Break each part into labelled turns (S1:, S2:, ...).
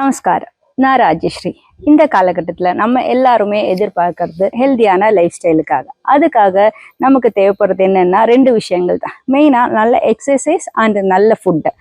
S1: நமஸ்காரம். நான் ராஜஸ்ரீ. இந்த காலகட்டத்தில் நம்ம எல்லாருமே எதிர்பார்க்கறது ஹெல்த்தியான லைஃப் ஸ்டைலுக்காக. அதுக்காக நமக்கு தேவைப்படுறது என்னென்னா 2 விஷயங்கள் தான். மெயினாக நல்ல எக்ஸசைஸ் அண்ட் நல்ல ஃபுட்டு.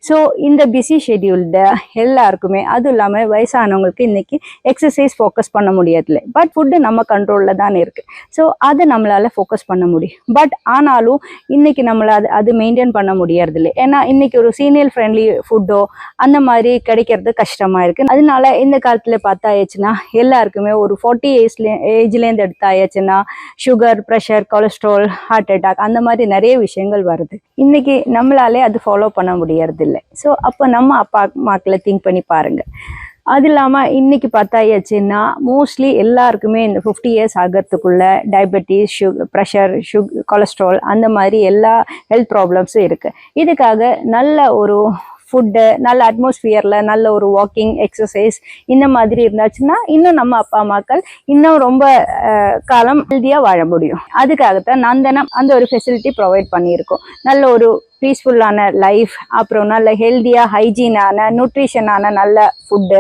S1: ஸோ இந்த பிஸி ஷெட்யூல்டு எல்லாருக்குமே, அதுவும் இல்லாமல் வயசானவங்களுக்கு இன்றைக்கி எக்ஸசைஸ் ஃபோக்கஸ் பண்ண முடியறதில்ல. பட் ஃபுட்டு நம்ம கண்ட்ரோலில் தான் இருக்குது. ஸோ அதை நம்மளால் ஃபோக்கஸ் பண்ண முடியும். பட் ஆனாலும் இன்றைக்கி நம்மளால் அது மெயின்டைன் பண்ண முடியறதில்ல. ஏன்னா இன்றைக்கி ஒரு சீனியர் ஃப்ரெண்ட்லி ஃபுட்டோ அந்த மாதிரி கிடைக்கிறது கஷ்டமாக இருக்குது. அதனால இந்த காலத்தில் பார்த்தாச்சுன்னா எல்லாருக்குமே ஒரு 40 ஏஜ்லேருந்து எடுத்தாச்சுன்னா sugar, pressure, cholesterol, heart attack அந்த மாதிரி நிறைய விஷயங்கள் வருது. இன்றைக்கி நம்மளாலே அது ஃபாலோ பண்ண முடியறதில்ல. ஸோ அப்போ நம்ம அப்பா அம்மாக்களை திங்க் பண்ணி பாருங்கள். அது இல்லாமல் இன்றைக்கி பார்த்தாச்சுன்னா மோஸ்ட்லி எல்லாருக்குமே இந்த 50 இயர்ஸ் ஆகிறதுக்குள்ள டயபெட்டிஸ், ப்ரெஷர், கொலஸ்ட்ரால் அந்த மாதிரி எல்லா ஹெல்த் ப்ராப்ளம்ஸும் இருக்குது. இதுக்காக நல்ல ஒரு ஃபுட்டு, நல்ல அட்மாஸ்பியரில் நல்ல ஒரு வாக்கிங், எக்ஸசைஸ் இந்த மாதிரி இருந்தாச்சுன்னா இன்னும் நம்ம அப்பா அம்மாக்கள் இன்னும் ரொம்ப காலம் ஹெல்த்தியாக வாழ முடியும். அதுக்காகத்தான் நந்தனம் அந்த ஒரு ஃபெசிலிட்டி ப்ரொவைட் பண்ணியிருக்கோம். நல்ல ஒரு பீஸ்ஃபுல்லான லைஃப், அப்புறம் நல்ல ஹெல்த்தியாக ஹைஜீனான நியூட்ரிஷனான நல்ல ஃபுட்டு,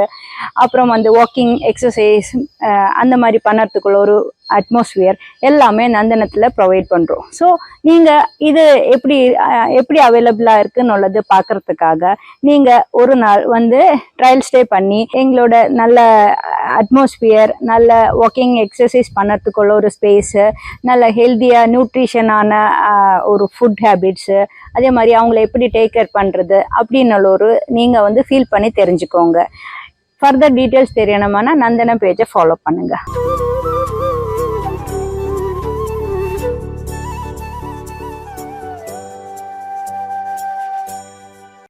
S1: அப்புறம் வந்து வாக்கிங், எக்ஸசைஸ் அந்த மாதிரி பண்ணுறதுக்குள்ள ஒரு அட்மாஸ்பியர் எல்லாமே நந்தனத்தில் ப்ரொவைட் பண்ணுறோம். ஸோ நீங்கள் இது எப்படி அவைலபிளாக இருக்குன்னு பார்க்குறதுக்காக நீங்கள் ஒரு நாள் வந்து ட்ரையல் ஸ்டே பண்ணி எங்களோட நல்ல அட்மாஸ்பியர், நல்ல வாக்கிங், எக்ஸசைஸ் பண்ணுறதுக்குள்ள ஒரு ஸ்பேஸு, நல்ல ஹெல்த்தியாக நியூட்ரிஷனான ஒரு ஃபுட் ஹேபிட்ஸு, அதே மாதிரி அவங்கள எப்படி டேக் கேர் பண்ணுறது அப்படின்னு ஒரு நீங்கள் வந்து ஃபீல் பண்ணி தெரிஞ்சுக்கோங்க. ஃபர்தர் டீட்டெயில்ஸ் தெரியணுமானா நந்தனம் பேஜை ஃபாலோ பண்ணுங்கள்.